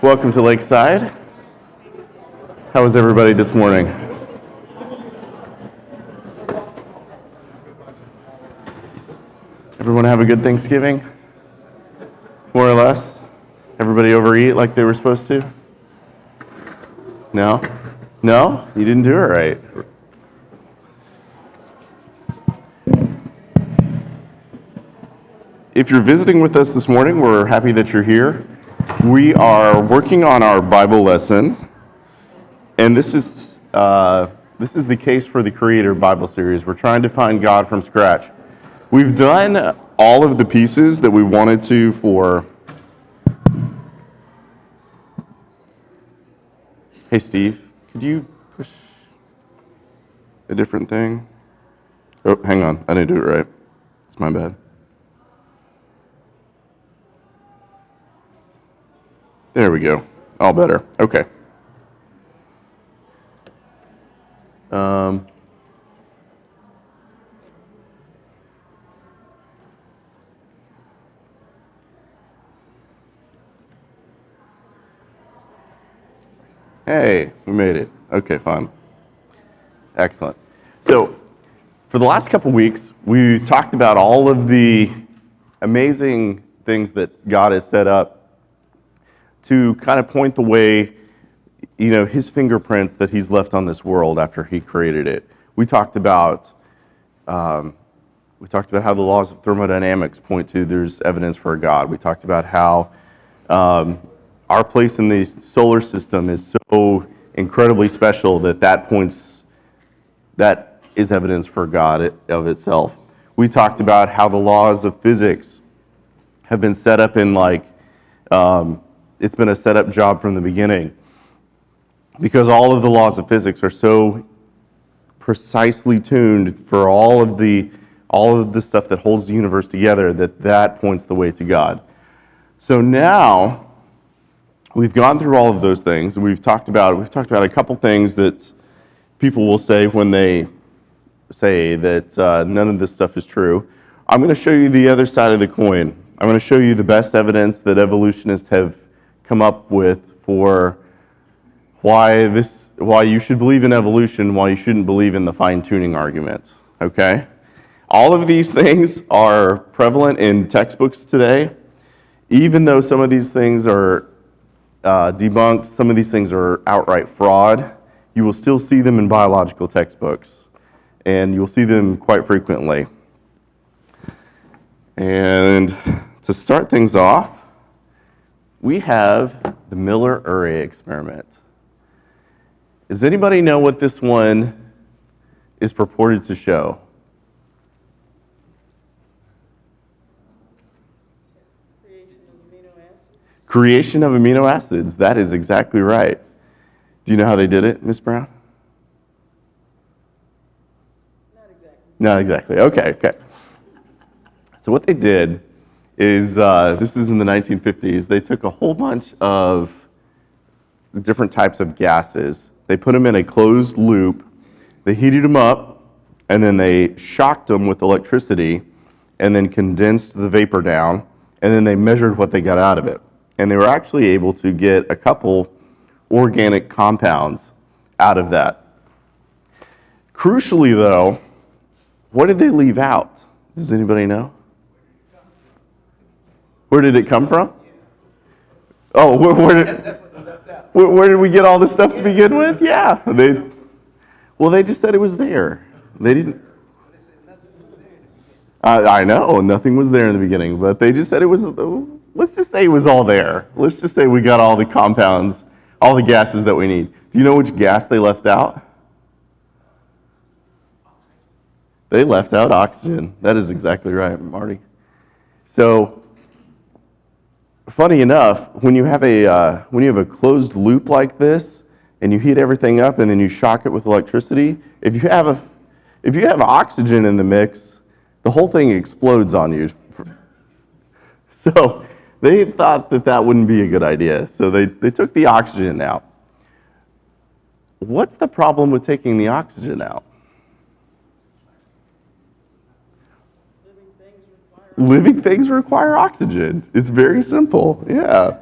Welcome to Lakeside. How was everybody this morning? Everyone have a good Thanksgiving? More or less? Everybody overeat like they were supposed to? No? No? You didn't do it right. If you're visiting with us this morning, we're happy that you're here. We are working on our Bible lesson, and this is the Case for the Creator Bible series. We're trying to find God from scratch. We've done all of the pieces that we wanted to for... Hey, Steve, could you push a different thing? Oh, hang on. I didn't do it right. It's my bad. There we go. All better. Okay. Hey, we made it. Okay, fine. Excellent. So, for the last couple weeks, we talked about all of the amazing things that God has set up to kind of point the way, his fingerprints that he's left on this world after he created it. We talked about how the laws of thermodynamics point to there's evidence for a God. We talked about how our place in the solar system is so incredibly special that is evidence for God of itself. We talked about how the laws of physics have been set up in it's been a set up job from the beginning, because all of the laws of physics are so precisely tuned for all of the stuff that holds the universe together that points the way to God. So now we've gone through all of those things, and we've talked about a couple things that people will say when they say that none of this stuff is true. I'm going to show you the other side of the coin. I'm going to show you the best evidence that evolutionists have come up with for why you should believe in evolution, why you shouldn't believe in the fine-tuning argument. Okay? All of these things are prevalent in textbooks today. Even though some of these things are debunked, some of these things are outright fraud, you will still see them in biological textbooks, and you'll see them quite frequently. And to start things off, we have the Miller-Urey experiment. Does anybody know what this one is purported to show? Creation of amino acids. That is exactly right. Do you know how they did it, Miss Brown? Not exactly. Okay. So what they did is, this is in the 1950s, they took a whole bunch of different types of gases. They put them in a closed loop, they heated them up, and then they shocked them with electricity, and then condensed the vapor down, and then they measured what they got out of it. And they were actually able to get a couple organic compounds out of that. Crucially, though, what did they leave out? Does anybody know? Where did it come from? Oh, where did we get all this stuff to begin with? Yeah, they just said it was there. They didn't. I know, nothing was there in the beginning, but they just said it was. Let's just say it was all there. Let's just say we got all the compounds, all the gases that we need. Do you know which gas they left out? They left out oxygen. That is exactly right, Marty. So, funny enough, when you have a closed loop like this, and you heat everything up, and then you shock it with electricity, if you have oxygen in the mix, the whole thing explodes on you. So they thought that wouldn't be a good idea. So they took the oxygen out. What's the problem with taking the oxygen out? Living things require oxygen. It's very simple, yeah.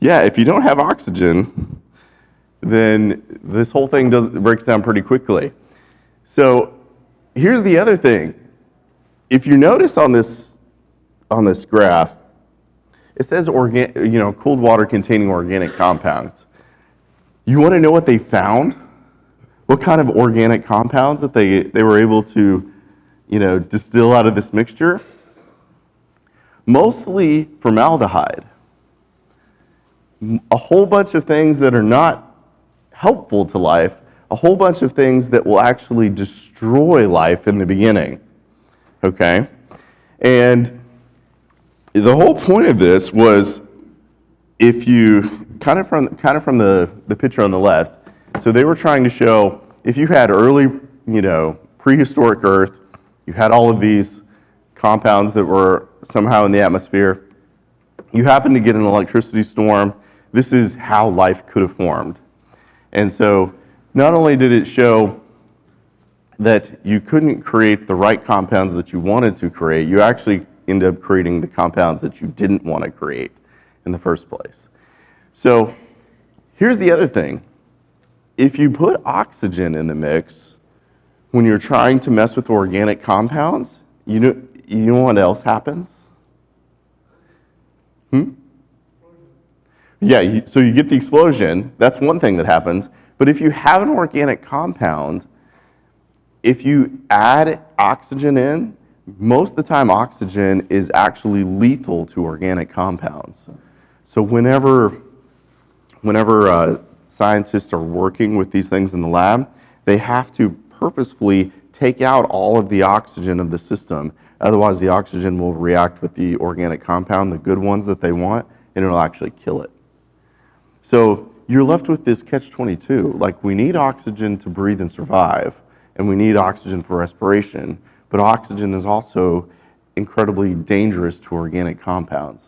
Yeah, if you don't have oxygen, then this whole thing breaks down pretty quickly. So here's the other thing. If you notice on this graph, it says cooled water containing organic compounds. You want to know what they found? What kind of organic compounds that they were able to, distill out of this mixture? Mostly formaldehyde. A whole bunch of things that are not helpful to life, a whole bunch of things that will actually destroy life in the beginning. Okay? And the whole point of this was, if you kind of from the picture on the left, so they were trying to show if you had early, prehistoric Earth, you had all of these compounds that were somehow in the atmosphere, you happen to get an electricity storm, this is how life could have formed. And so not only did it show that you couldn't create the right compounds that you wanted to create, you actually end up creating the compounds that you didn't want to create in the first place. So here's the other thing. If you put oxygen in the mix, when you're trying to mess with organic compounds, you know what else happens? Yeah, so you get the explosion. That's one thing that happens. But if you have an organic compound, if you add oxygen in, most of the time oxygen is actually lethal to organic compounds. So whenever scientists are working with these things in the lab, they have to purposefully take out all of the oxygen of the system. Otherwise, the oxygen will react with the organic compound, the good ones that they want, and it'll actually kill it. So you're left with this catch-22. Like, we need oxygen to breathe and survive, and we need oxygen for respiration, but oxygen is also incredibly dangerous to organic compounds.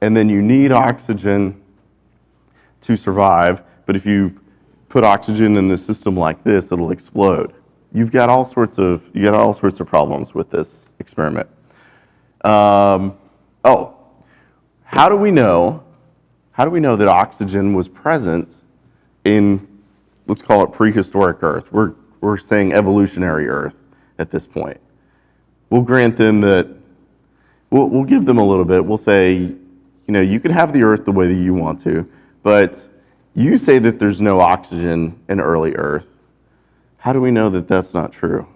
And then you need oxygen to survive, but if you put oxygen in a system like this, it'll explode. You've got all sorts of problems with this experiment. How do we know that oxygen was present in, let's call it prehistoric Earth? We're saying evolutionary Earth at this point. We'll grant them that, we'll give them a little bit. We'll say, you can have the Earth the way that you want to, but you say that there's no oxygen in early Earth. How do we know that that's not true?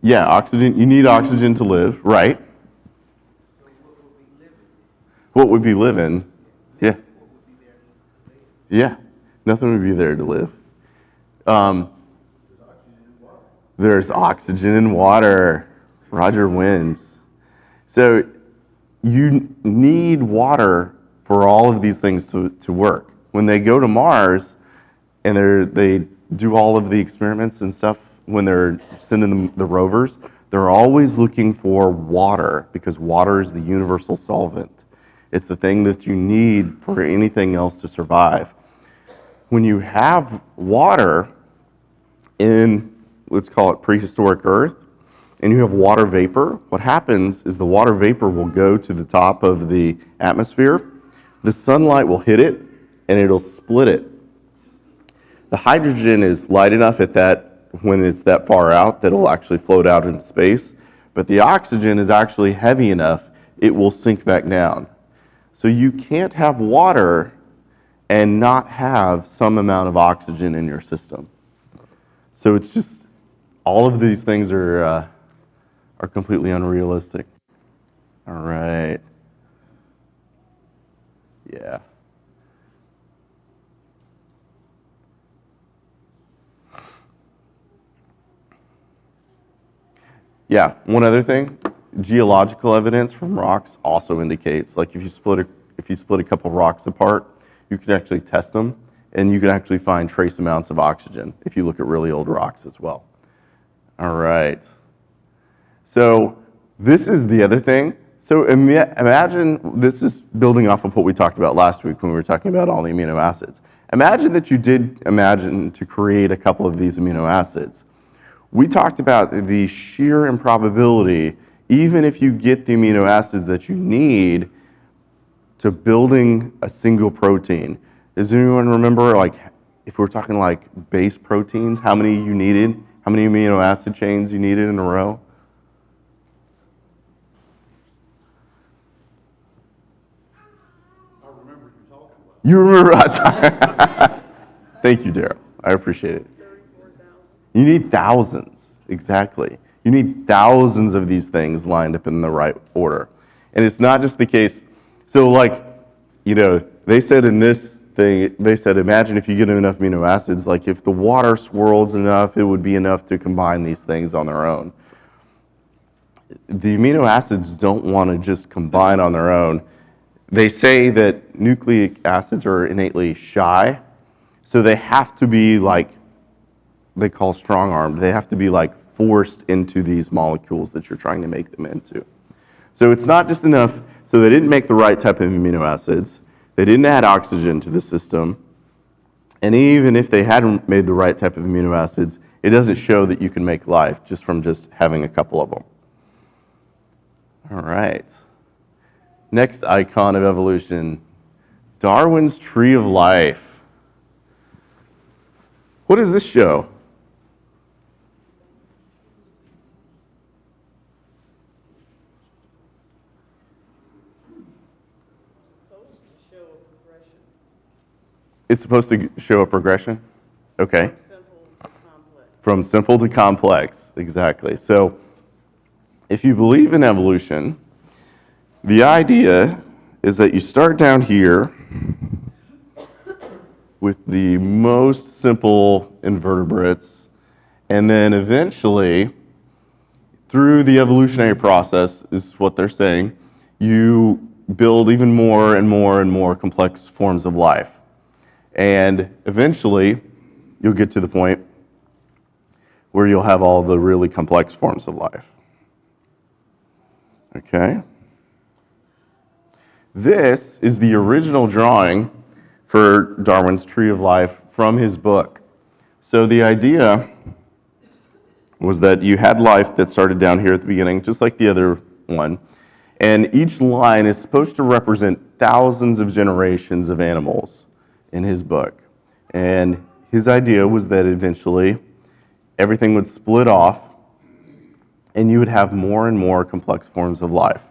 Yeah, oxygen, you need oxygen to live, right? What would be living? Yeah. Yeah, nothing would be there to live. There's oxygen in water. Roger wins. So you need water for all of these things to work. When they go to Mars and they do all of the experiments and stuff, when they're sending the rovers, they're always looking for water, because water is the universal solvent. It's the thing that you need for anything else to survive. When you have water in, let's call it prehistoric Earth, and you have water vapor, what happens is the water vapor will go to the top of the atmosphere, the sunlight will hit it, and it'll split it. The hydrogen is light enough when it's that far out that it'll actually float out in space, but the oxygen is actually heavy enough, it will sink back down. So you can't have water and not have some amount of oxygen in your system. So it's just, all of these things are completely unrealistic. All right. Yeah. Yeah, one other thing, geological evidence from rocks also indicates, like if you split a couple rocks apart, you can actually test them, and you can actually find trace amounts of oxygen if you look at really old rocks as well. All right. So this is the other thing. So imagine, this is building off of what we talked about last week when we were talking about all the amino acids. Imagine that you did imagine to create a couple of these amino acids. we talked about the sheer improbability, even if you get the amino acids that you need to building a single protein. Does anyone remember, like, if we're talking like base proteins, how many you needed? How many amino acid chains you needed in a row? I remember you talking about You remember? Thank you, Daryl. I appreciate it. 34,000. You need thousands, exactly. You need thousands of these things lined up in the right order. And it's not just the case. So like, they said in this thing, they said, imagine if you get enough amino acids, like if the water swirls enough, it would be enough to combine these things on their own. The amino acids don't want to just combine on their own. They say that nucleic acids are innately shy, so they have to be like, they call strong-armed. They have to be like forced into these molecules that you're trying to make them into. So it's not just enough, so they didn't make the right type of amino acids. They didn't add oxygen to the system. And even if they hadn't made the right type of amino acids, it doesn't show that you can make life just from just having a couple of them. All right. Next icon of evolution, Darwin's tree of life. What does this show? It's supposed to show a progression? Okay. From simple to complex, exactly. So if you believe in evolution, the idea is that you start down here with the most simple invertebrates, and then eventually, through the evolutionary process, is what they're saying, you build even more and more and more complex forms of life. And eventually, you'll get to the point where you'll have all the really complex forms of life. Okay? This is the original drawing for Darwin's Tree of Life from his book. So the idea was that you had life that started down here at the beginning, just like the other one, and each line is supposed to represent thousands of generations of animals in his book. And his idea was that eventually everything would split off and you would have more and more complex forms of life.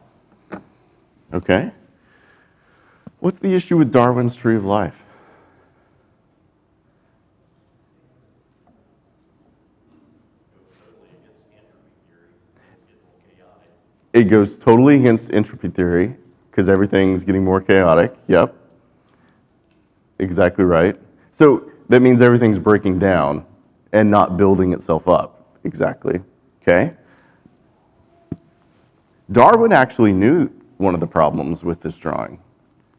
Okay? What's the issue with Darwin's Tree of Life? It goes totally against entropy theory because everything's getting more chaotic. Yep. Exactly right. So that means everything's breaking down and not building itself up. Exactly. Okay? Darwin actually knew one of the problems with this drawing,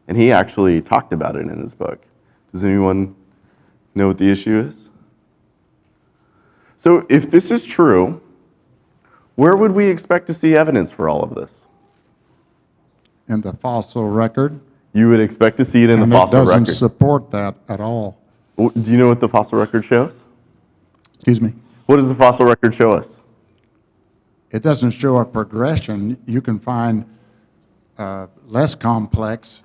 and he actually talked about it in his book. Does anyone know what the issue is? So if this is true, where would we expect to see evidence for all of this? in the fossil record. You would expect to see it in the fossil record. It doesn't support that at all. Do you know what the fossil record shows? Excuse me. What does the fossil record show us? It doesn't show a progression. You can find less complex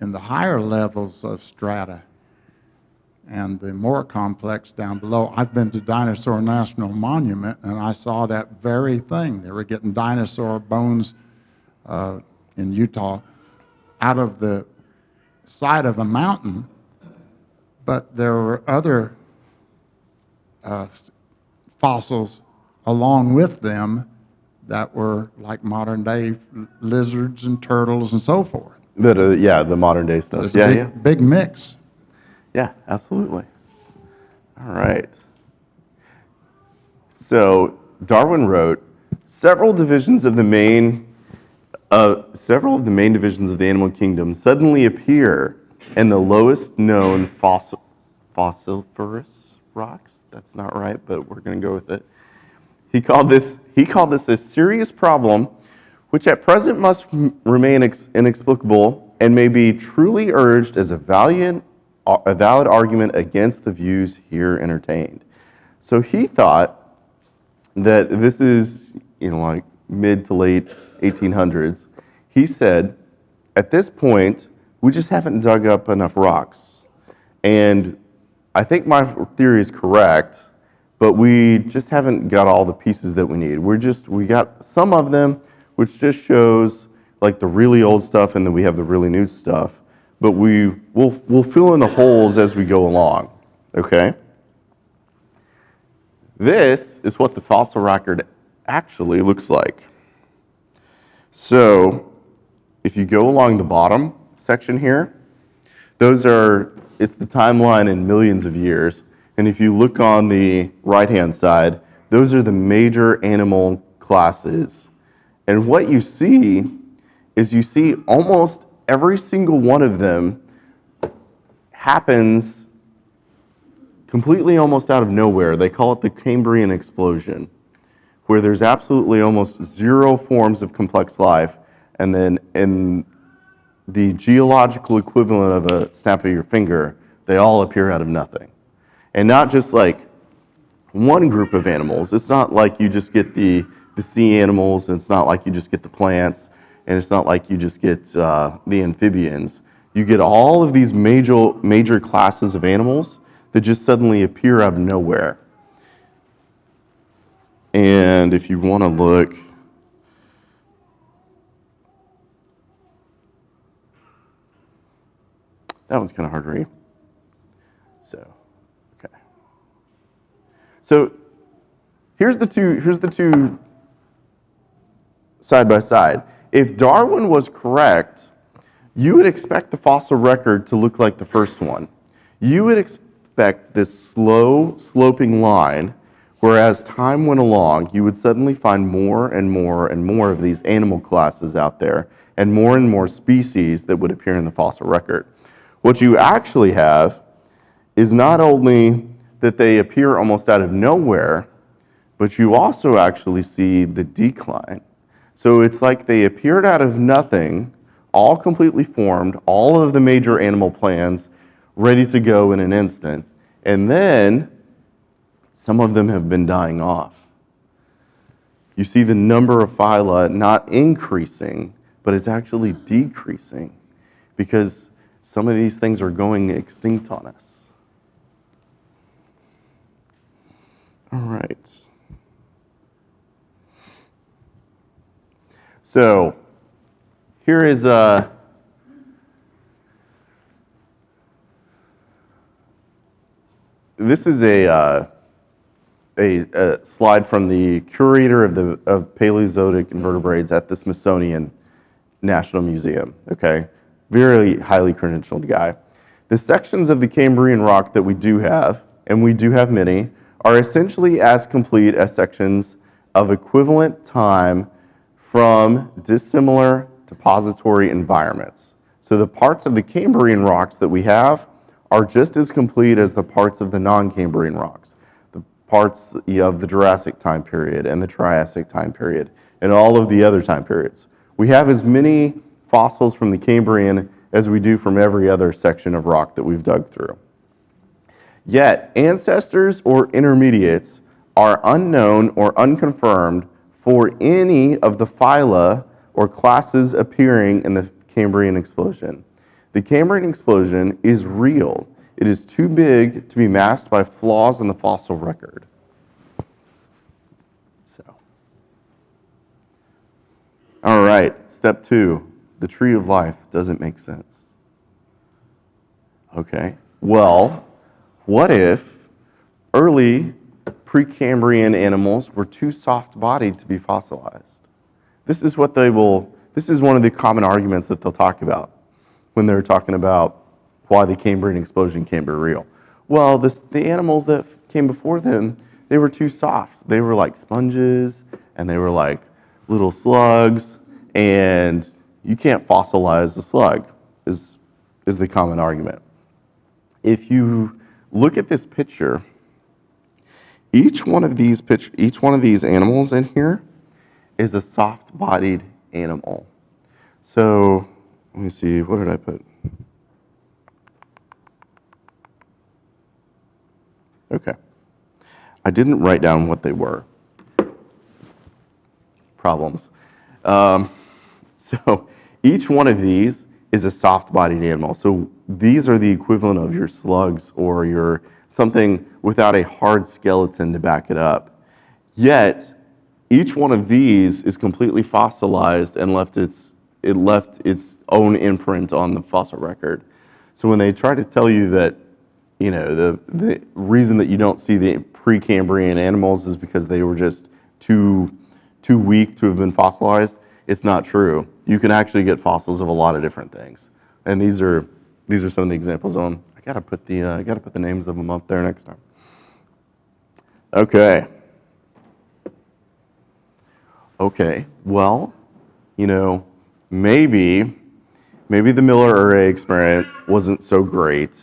in the higher levels of strata and the more complex down below. I've been to Dinosaur National Monument and I saw that very thing. They were getting dinosaur bones in Utah out of the side of a mountain, but there were other fossils along with them that were like modern day lizards and turtles and so forth. Yeah, the modern day stuff. It's a big mix. Yeah, absolutely. All right. So Darwin wrote, several of the main divisions of the animal kingdom suddenly appear in the lowest known fossiliferous rocks. That's not right, but we're going to go with it. He called this a serious problem, which at present must remain inexplicable and may be truly urged as a valid argument against the views here entertained. So he thought that this is, like mid to late 1800s. He said, at this point, we just haven't dug up enough rocks. And I think my theory is correct, but we just haven't got all the pieces that we need. We got some of them, which just shows like the really old stuff, and then we have the really new stuff. But we'll fill in the holes as we go along, okay? This is what the fossil record actually looks like. So if you go along the bottom section here, it's the timeline in millions of years. And if you look on the right-hand side, those are the major animal classes. And what you see is almost every single one of them happens completely almost out of nowhere. They call it the Cambrian explosion, where there's absolutely almost zero forms of complex life, and then in the geological equivalent of a snap of your finger, they all appear out of nothing. And not just like one group of animals. It's not like you just get the sea animals, and it's not like you just get the plants, and it's not like you just get the amphibians. You get all of these major classes of animals that just suddenly appear out of nowhere. And if you want to look, that one's kind of hard to read. So here's the two side by side. If Darwin was correct, you would expect the fossil record to look like the first one. You would expect this slow sloping line, whereas time went along, you would suddenly find more and more and more of these animal classes out there, and more species that would appear in the fossil record. What you actually have is not only that they appear almost out of nowhere, but you also actually see the decline. So it's like they appeared out of nothing, all completely formed, all of the major animal plans ready to go in an instant, and then some of them have been dying off. You see the number of phyla not increasing, but it's actually decreasing because some of these things are going extinct on us. All right. So here is this is a slide from the curator of Paleozoic invertebrates at the Smithsonian National Museum. Okay, very highly credentialed guy. The sections of the Cambrian rock that we do have, and we do have many, are essentially as complete as sections of equivalent time from dissimilar depository environments. So the parts of the Cambrian rocks that we have are just as complete as the parts of the non-Cambrian rocks, the parts of the Jurassic time period and the Triassic time period, and all of the other time periods. We have as many fossils from the Cambrian as we do from every other section of rock that we've dug through. Yet, ancestors or intermediates are unknown or unconfirmed for any of the phyla or classes appearing in the Cambrian explosion. The Cambrian explosion is real. It is too big to be masked by flaws in the fossil record. All right, step 2, the tree of life doesn't make sense. Okay, well, what if early Pre-Cambrian animals were too soft-bodied to be fossilized? This is one of the common arguments that they'll talk about when they're talking about why the Cambrian explosion can't be real. Well, the animals that came before them, they were too soft. They were like sponges, and they were like little slugs, and you can't fossilize a slug, is the common argument. If you look at this picture, each one of these animals in here is a soft-bodied animal. So let me see, what did I put? Okay. I didn't write down what they were. problems. So each one of these is a soft-bodied animal. So these are the equivalent of your slugs or your something without a hard skeleton to back it up. Yet each one of these is completely fossilized and left its own imprint on the fossil record. So when they try to tell you that, the reason that you don't see the Pre-Cambrian animals is because they were just too weak to have been fossilized, it's not true. You can actually get fossils of a lot of different things, and these are some of the examples on. I gotta put the names of them up there next time. Okay. Well, maybe the Miller-Urey experiment wasn't so great.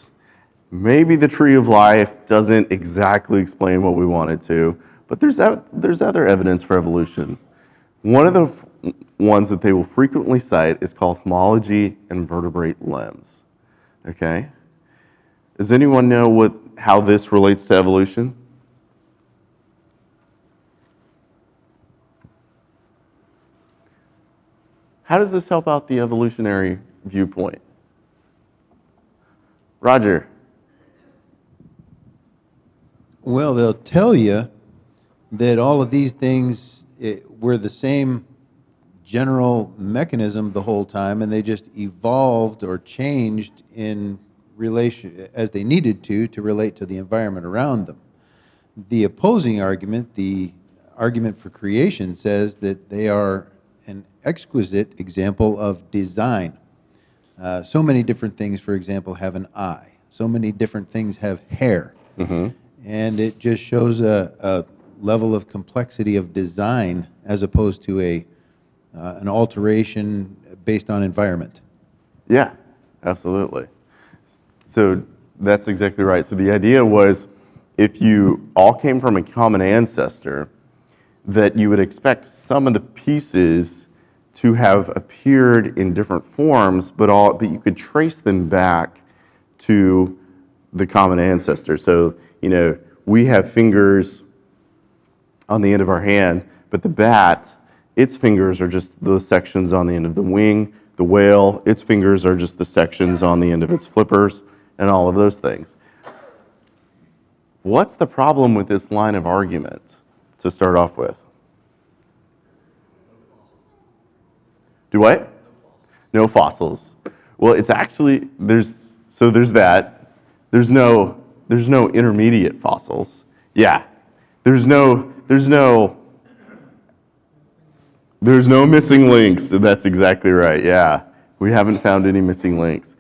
Maybe the tree of life doesn't exactly explain what we wanted to, but there's other evidence for evolution. One of the ones that they will frequently cite is called homology and vertebrate limbs. Okay? Does anyone know how this relates to evolution? How does this help out the evolutionary viewpoint? Roger. Well, they'll tell you that all of these things were the same general mechanism the whole time, and they just evolved or changed in relation as they needed to relate to the environment around them. The opposing argument, the argument for creation, says that they are an exquisite example of design. So many different things, for example, have an eye. So many different things have hair. Mm-hmm. And it just shows a level of complexity of design as opposed to an alteration based on environment. Yeah, absolutely. So that's exactly right. So the idea was if you all came from a common ancestor, that you would expect some of the pieces to have appeared in different forms, but you could trace them back to the common ancestor. So, we have fingers on the end of our hand, but the bat, its fingers are just the sections on the end of the wing. The whale, its fingers are just the sections on the end of its flippers, and all of those things. What's the problem with this line of argument to start off with? Do what? No fossils. Well, it's actually, there's that. There's no intermediate fossils. Yeah. There's no missing links. That's exactly right. Yeah. We haven't found any missing links.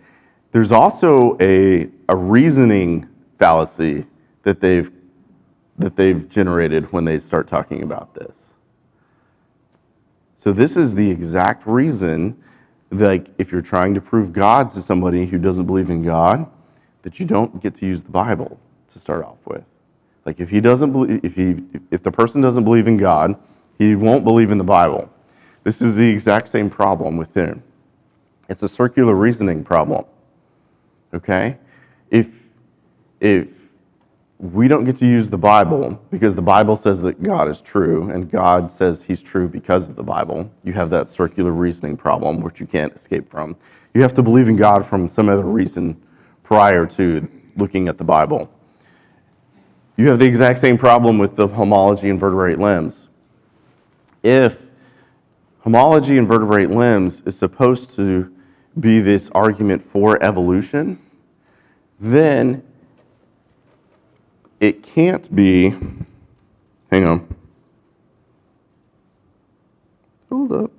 There's also a reasoning fallacy that they've generated when they start talking about this. So this is the exact reason, like if you're trying to prove God to somebody who doesn't believe in God, that you don't get to use the Bible to start off with. Like if the person doesn't believe in God, he won't believe in the Bible. This is the exact same problem with him. It's a circular reasoning problem. Okay? If we don't get to use the Bible because the Bible says that God is true and God says he's true because of the Bible, you have that circular reasoning problem which you can't escape from. You have to believe in God from some other reason prior to looking at the Bible. You have the exact same problem with the homology and vertebrate limbs. If homology and vertebrate limbs is supposed to be this argument for evolution, then it can't be, hang on. Hold up.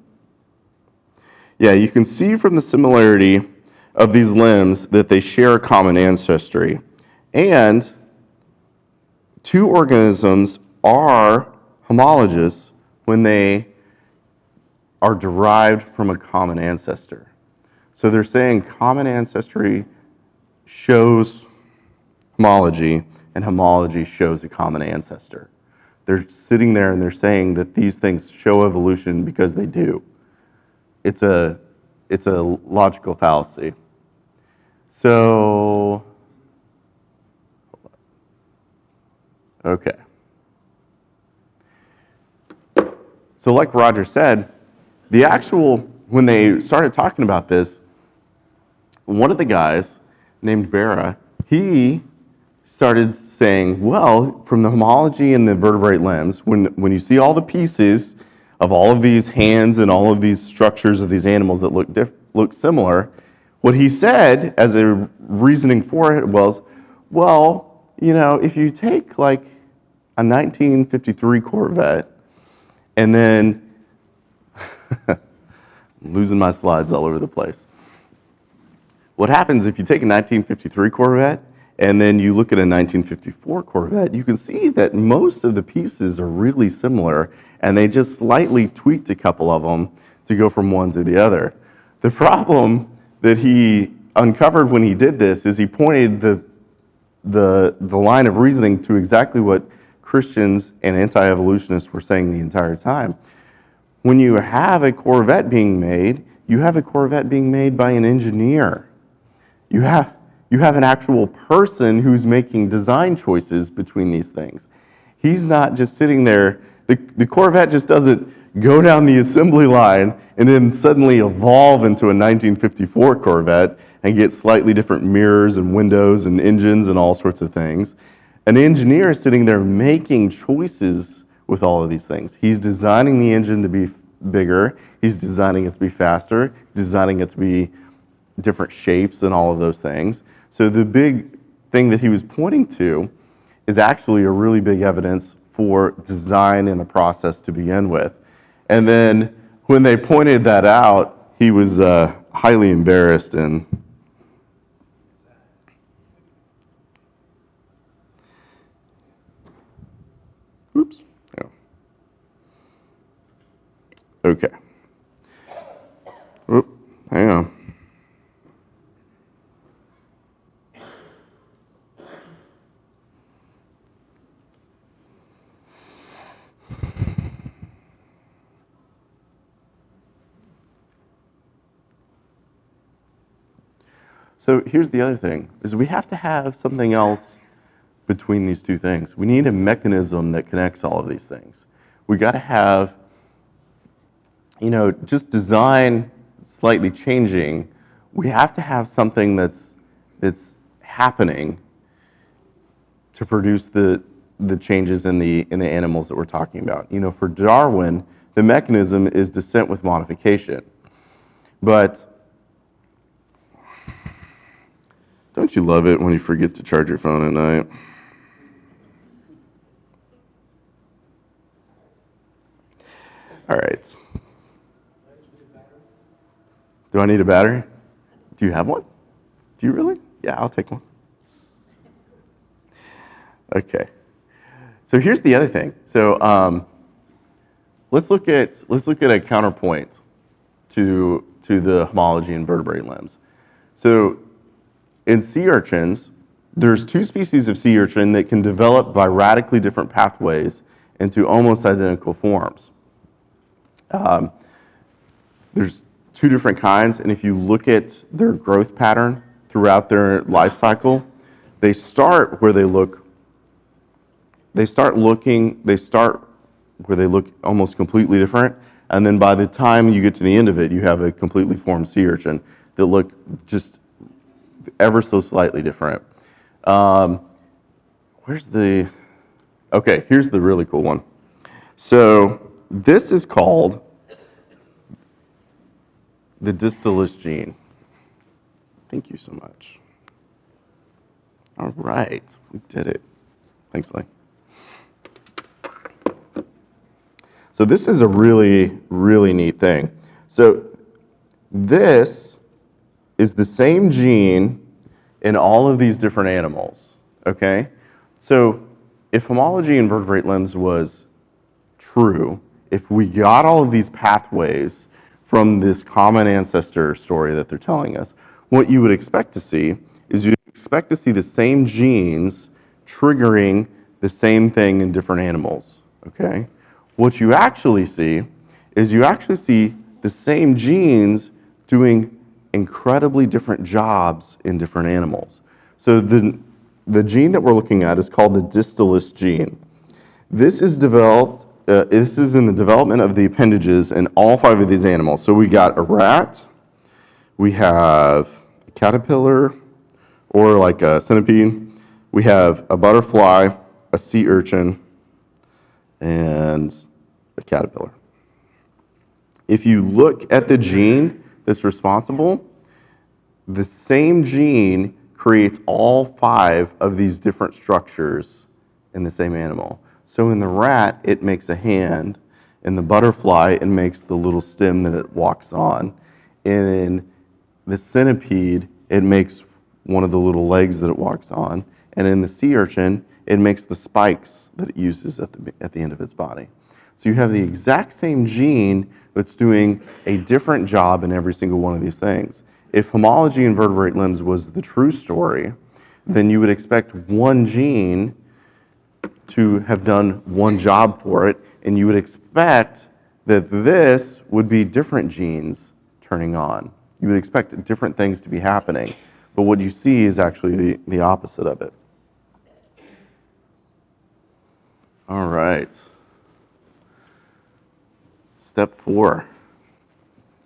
Yeah, you can see from the similarity of these limbs that they share a common ancestry. And two organisms are homologous when they are derived from a common ancestor. So they're saying common ancestry shows homology, and homology shows a common ancestor. They're sitting there and they're saying that these things show evolution because they do. It's a logical fallacy. So, okay. So So like Roger said, when they started talking about this, one of the guys named Berra, he started saying, well, from the homology and the vertebrate limbs, when you see all the pieces of all of these hands and all of these structures of these animals that look similar, what he said as a reasoning for it was, well, if you take like a 1953 Corvette and then losing my slides all over the place. What happens if you take a 1953 Corvette and then you look at a 1954 Corvette, you can see that most of the pieces are really similar, and they just slightly tweaked a couple of them to go from one to the other. The problem that he uncovered when he did this is he pointed the line of reasoning to exactly what Christians and anti-evolutionists were saying the entire time. When you have a Corvette being made, you have a Corvette being made by an engineer. You have an actual person who's making design choices between these things. He's not just sitting there. The Corvette just doesn't go down the assembly line and then suddenly evolve into a 1954 Corvette and get slightly different mirrors and windows and engines and all sorts of things. An engineer is sitting there making choices with all of these things. He's designing the engine to be bigger. He's designing it to be faster, designing it to be different shapes and all of those things. So the big thing that he was pointing to is actually a really big evidence for design in the process to begin with. And then when they pointed that out, he was highly embarrassed and oops. Yeah. Okay. Oop, hang on. So here's the other thing, is we have to have something else between these two things. We need a mechanism that connects all of these things. We got to have, just design slightly changing. We have to have something that's happening to produce the changes in the animals that we're talking about. For Darwin, the mechanism is descent with modification. But don't you love it when you forget to charge your phone at night? All right. Do I need a battery? Do you have one? Do you really? Yeah, I'll take one. Okay. So here's the other thing. So let's look at a counterpoint to the homology and vertebrate limbs. So in sea urchins, there's two species of sea urchin that can develop by radically different pathways into almost identical forms. There's two different kinds, and if you look at their growth pattern throughout their life cycle, they start where they look almost completely different, and then by the time you get to the end of it, you have a completely formed sea urchin that look just ever so slightly different. Here's the really cool one. So this is called the distalis gene. Thank you so much. All right, we did it. Thanks, Lee. So this is a really, really neat thing. So this is the same gene in all of these different animals, okay? So if homology in vertebrate limbs was true, if we got all of these pathways from this common ancestor story that they're telling us, what you would expect to see is you'd expect to see the same genes triggering the same thing in different animals, okay? What you actually see is the same genes doing incredibly different jobs in different animals. So the gene that we're looking at is called the distalis gene. This is developed this is in the development of the appendages in all 5 of these animals. So we got a rat, we have a caterpillar, or like a centipede, we have a butterfly, a sea urchin, and a caterpillar. If you look at the gene that's responsible, the same gene creates all 5 of these different structures in the same animal. So in the rat, it makes a hand. In the butterfly, it makes the little stem that it walks on. In the centipede, it makes one of the little legs that it walks on. And in the sea urchin, it makes the spikes that it uses at the end of its body. So you have the exact same gene that's doing a different job in every single one of these things. If homology in vertebrate limbs was the true story, then you would expect one gene to have done one job for it, and you would expect that this would be different genes turning on. You would expect different things to be happening, but what you see is actually the opposite of it. All right. Step 4.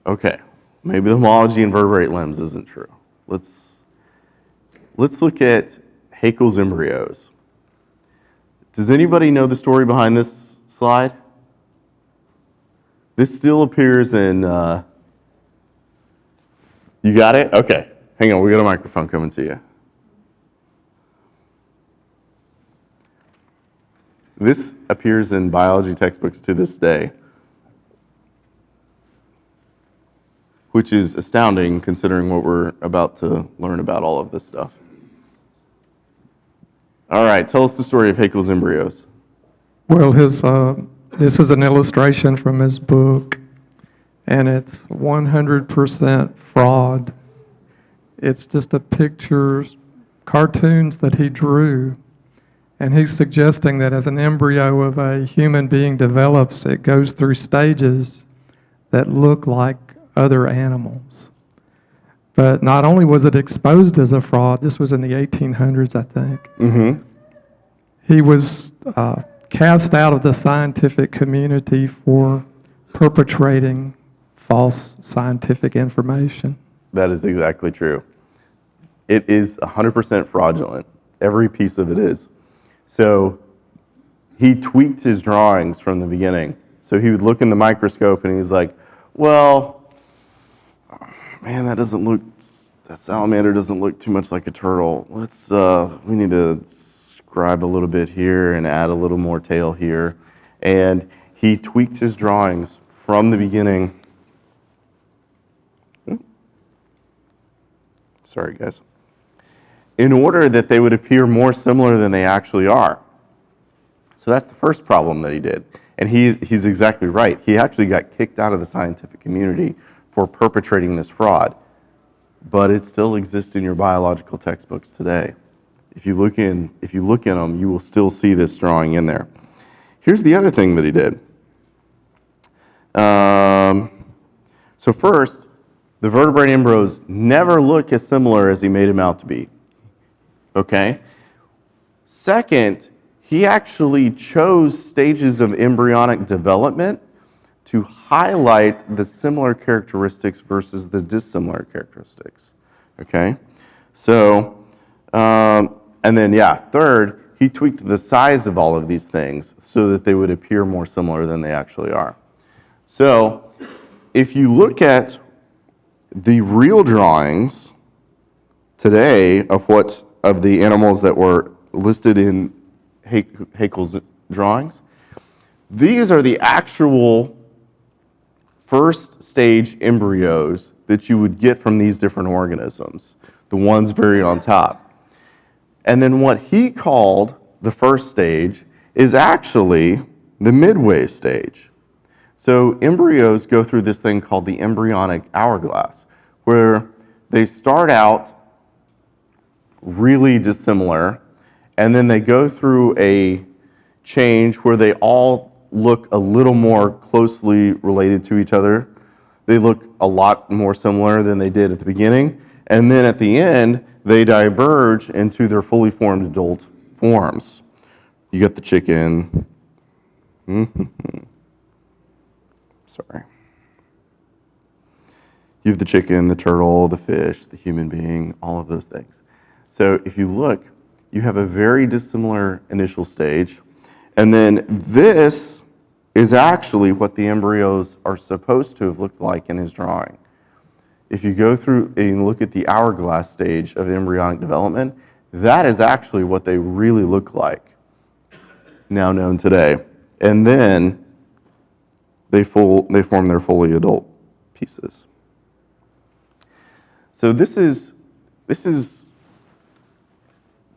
Okay, maybe the homology in vertebrate limbs isn't true. Let's look at Haeckel's embryos. Does anybody know the story behind this slide? This still appears in, you got it? Okay, hang on, we got a microphone coming to you. This appears in biology textbooks to this day, which is astounding considering what we're about to learn about all of this stuff. All right, tell us the story of Haeckel's embryos. Well, this is an illustration from his book, and it's 100% fraud. It's just a picture, cartoons that he drew, and he's suggesting that as an embryo of a human being develops, it goes through stages that look like other animals. But not only was it exposed as a fraud, this was in the 1800s, I think. Mm-hmm. He was cast out of the scientific community for perpetrating false scientific information. That is exactly true. It is 100% fraudulent. Every piece of it is. So he tweaked his drawings from the beginning. So he would look in the microscope and he's like, well, man, that salamander doesn't look too much like a turtle. We need to scribe a little bit here and add a little more tail here. And he tweaked his drawings from the beginning. Sorry, guys. In order that they would appear more similar than they actually are. So that's the first problem that he did. And he's exactly right. He actually got kicked out of the scientific community for perpetrating this fraud. But it still exists in your biological textbooks today. If you look in them, you will still see this drawing in there. Here's the other thing that he did. So first, the vertebrate embryos never look as similar as he made them out to be. Okay? Second, he actually chose stages of embryonic development to highlight the similar characteristics versus the dissimilar characteristics. Okay? So, and then, third, he tweaked the size of all of these things so that they would appear more similar than they actually are. So, if you look at the real drawings today of the animals that were listed in Haeckel's drawings, these are the actual first stage embryos that you would get from these different organisms, the ones very on top. And then what he called the first stage is actually the midway stage. So embryos go through this thing called the embryonic hourglass, where they start out really dissimilar, and then they go through a change where they all look a little more closely related to each other. They look a lot more similar than they did at the beginning, and then at the end, they diverge into their fully formed adult forms. You got the chicken. Sorry. You have the chicken, the turtle, the fish, the human being, all of those things. So if you look, you have a very dissimilar initial stage. And then this is actually what the embryos are supposed to have looked like in his drawing. If you go through and look at the hourglass stage of embryonic development, that is actually what they really look like, now known today. And then they form their fully adult pieces. So this is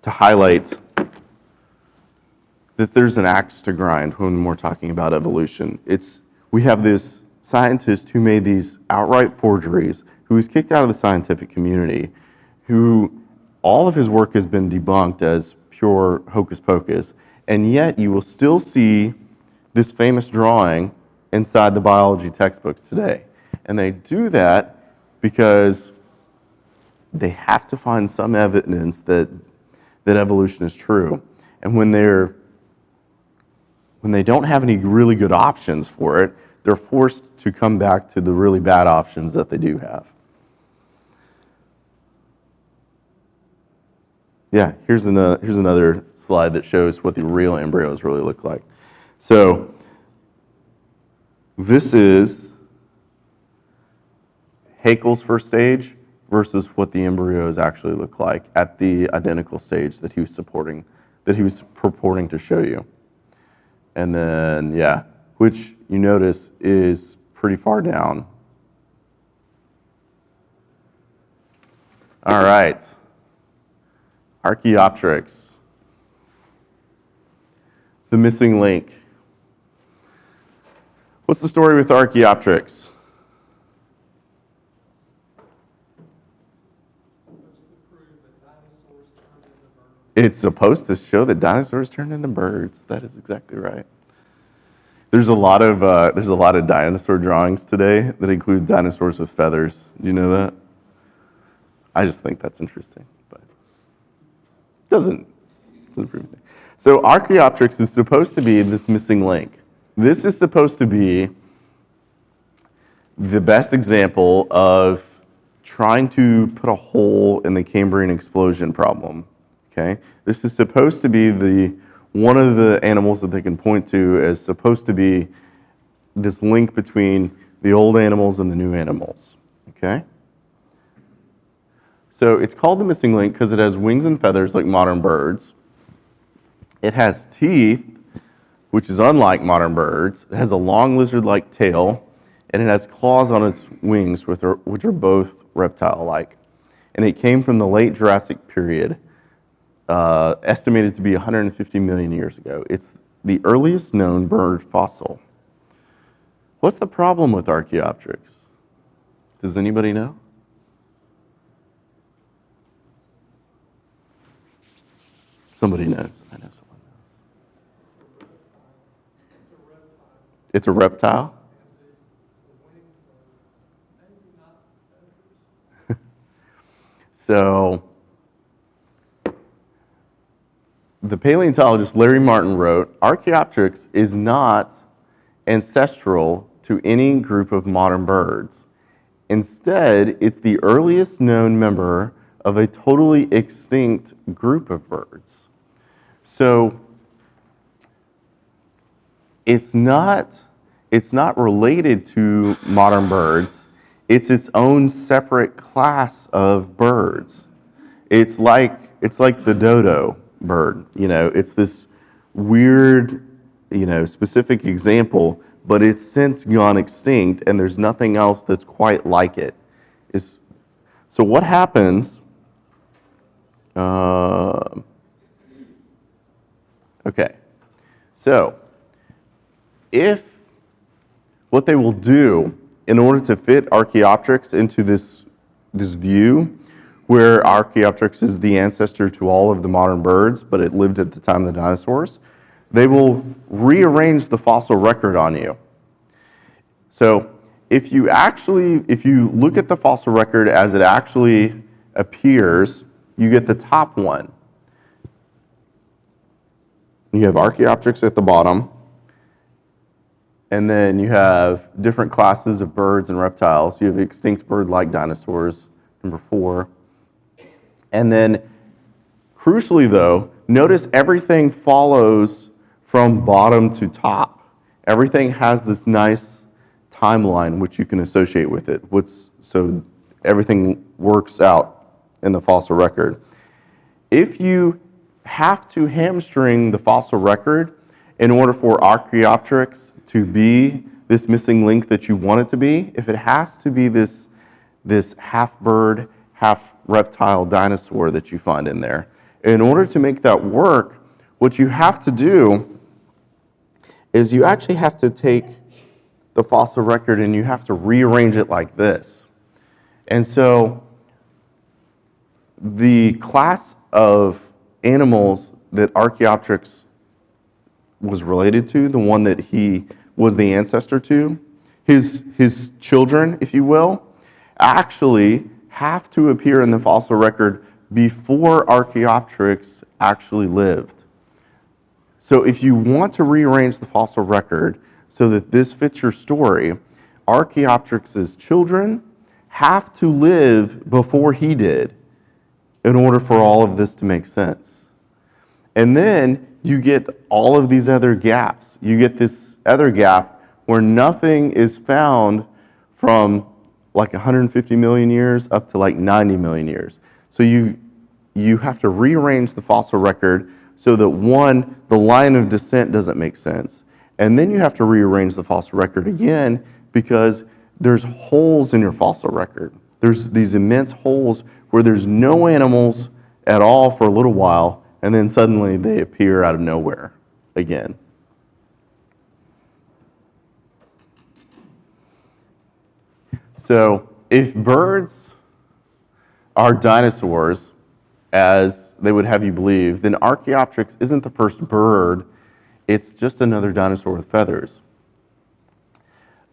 to highlight that there's an axe to grind when we're talking about evolution. We have this scientist who made these outright forgeries, who was kicked out of the scientific community, who all of his work has been debunked as pure hocus pocus, and yet you will still see this famous drawing inside the biology textbooks today. And they do that because they have to find some evidence that evolution is true. And when they don't have any really good options for it, they're forced to come back to the really bad options that they do have. Yeah, here's another slide that shows what the real embryos really look like. So this is Haeckel's first stage versus what the embryos actually look like at the identical stage that he was purporting to show you. And then, yeah, which you notice is pretty far down. All right. Archaeopteryx. The missing link. What's the story with Archaeopteryx? It's supposed to show that dinosaurs turned into birds. That is exactly right. There's a lot of dinosaur drawings today that include dinosaurs with feathers. Do you know that? I just think that's interesting, but it doesn't prove anything. So Archaeopteryx is supposed to be this missing link. This is supposed to be the best example of trying to put a hole in the Cambrian explosion problem. Okay, this is supposed to be one of the animals that they can point to as supposed to be this link between the old animals and the new animals. Okay, so it's called the missing link because it has wings and feathers like modern birds. It has teeth, which is unlike modern birds. It has a long lizard-like tail, and it has claws on its wings, which are both reptile-like. And it came from the late Jurassic period. Estimated to be 150 million years ago. It's the earliest known bird fossil. What's the problem with Archaeopteryx? Does anybody know? Somebody knows. I know someone knows. It's a reptile? So, the paleontologist Larry Martin wrote, Archaeopteryx is not ancestral to any group of modern birds. Instead, it's the earliest known member of a totally extinct group of birds. So, it's not related to modern birds. It's its own separate class of birds. It's like the dodo bird. It's this weird, specific example, but it's since gone extinct, and there's nothing else that's quite like it. So what happens? Okay, so if what they will do in order to fit Archaeopteryx into this view, where Archaeopteryx is the ancestor to all of the modern birds, but it lived at the time of the dinosaurs, they will rearrange the fossil record on you. So if you look at the fossil record as it actually appears, you get the top one. You have Archaeopteryx at the bottom, And then you have different classes of birds and reptiles. You have extinct bird-like dinosaurs, number 4. And then, crucially though, notice everything follows from bottom to top. Everything has this nice timeline which you can associate with it. So everything works out in the fossil record. If you have to hamstring the fossil record in order for Archaeopteryx to be this missing link that you want it to be, if it has to be this half bird, half reptile dinosaur that you find in there, in order to make that work, what you have to do is you actually have to take the fossil record and you have to rearrange it like this. And so the class of animals that Archaeopteryx was related to, the one that he was the ancestor to, his children, if you will, actually have to appear in the fossil record before Archaeopteryx actually lived. So if you want to rearrange the fossil record so that this fits your story, Archaeopteryx's children have to live before he did in order for all of this to make sense. And then you get all of these other gaps. You get this other gap where nothing is found from like 150 million years up to like 90 million years. So you have to rearrange the fossil record so that, one, the line of descent doesn't make sense. And then you have to rearrange the fossil record again because there's holes in your fossil record. There's these immense holes where there's no animals at all for a little while, and then suddenly they appear out of nowhere again. So if birds are dinosaurs, as they would have you believe, then Archaeopteryx isn't the first bird, it's just another dinosaur with feathers.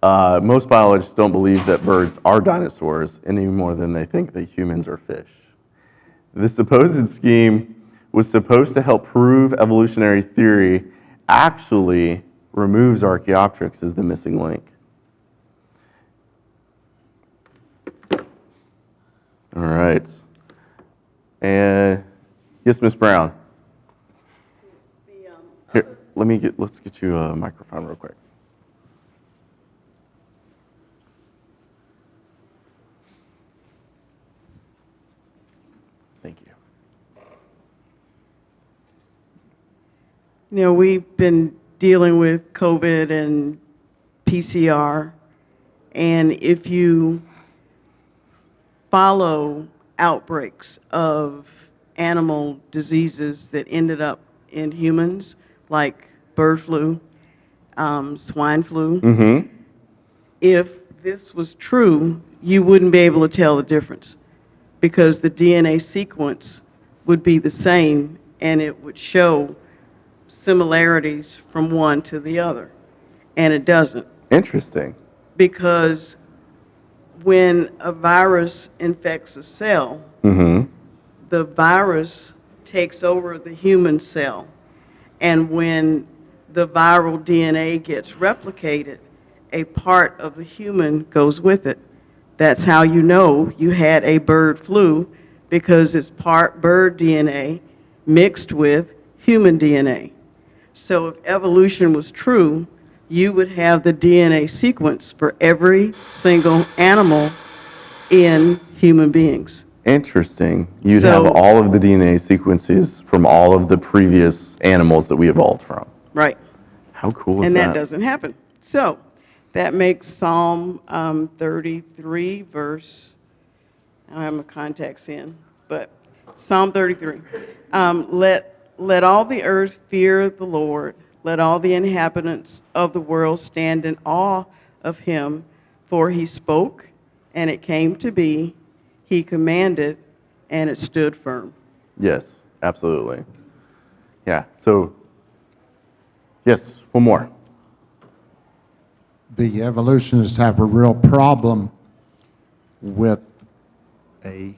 Most biologists don't believe that birds are dinosaurs any more than they think that humans are fish. The supposed scheme was supposed to help prove evolutionary theory actually removes Archaeopteryx as the missing link. All right. And yes, Miss Brown. Here, let's get you a microphone real quick. Thank you. You know, we've been dealing with COVID and PCR, and if you follow outbreaks of animal diseases that ended up in humans, like bird flu, swine flu, if this was true, you wouldn't be able to tell the difference because the DNA sequence would be the same and it would show similarities from one to the other, and it doesn't. Interesting. Because when a virus infects a cell, the virus takes over the human cell, and when the viral DNA gets replicated, a part of the human goes with it. That's how you know you had a bird flu, because it's part bird DNA mixed with human DNA. So if evolution was true, you would have the DNA sequence for every single animal in human beings. Interesting. You'd have all of the DNA sequences from all of the previous animals that we evolved from. Right. How cool is And that? that doesn't happen. So that makes Psalm 33 verse, I don't have my contacts in, but Psalm 33. Let all the earth fear the Lord. Let all the inhabitants of the world stand in awe of him. For he spoke, and it came to be. He commanded, and it stood firm. Yes, absolutely. Yeah, so, yes, one more. The evolutionists have a real problem with a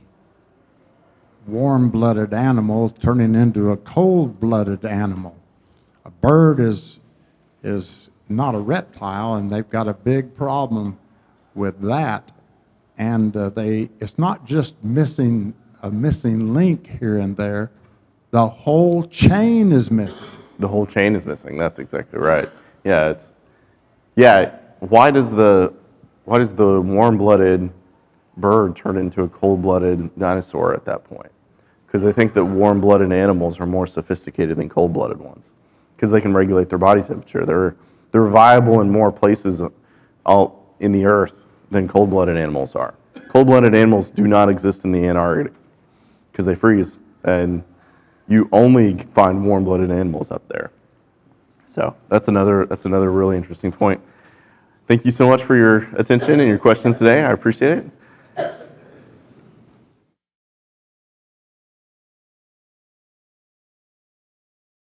warm-blooded animal turning into a cold-blooded animal. A bird is not a reptile, and they've got a big problem with that. And it's not just missing a missing link here and there. The whole chain is missing. The whole chain is missing. That's exactly right. Yeah, why does the warm-blooded bird turn into a cold-blooded dinosaur at that point? Because they think that warm-blooded animals are more sophisticated than cold-blooded ones, because they can regulate their body temperature. They're viable in more places out in the earth than cold-blooded animals are. Cold-blooded animals do not exist in the Antarctic because they freeze, and you only find warm-blooded animals up there. So that's another really interesting point. Thank you so much for your attention and your questions today. I appreciate it.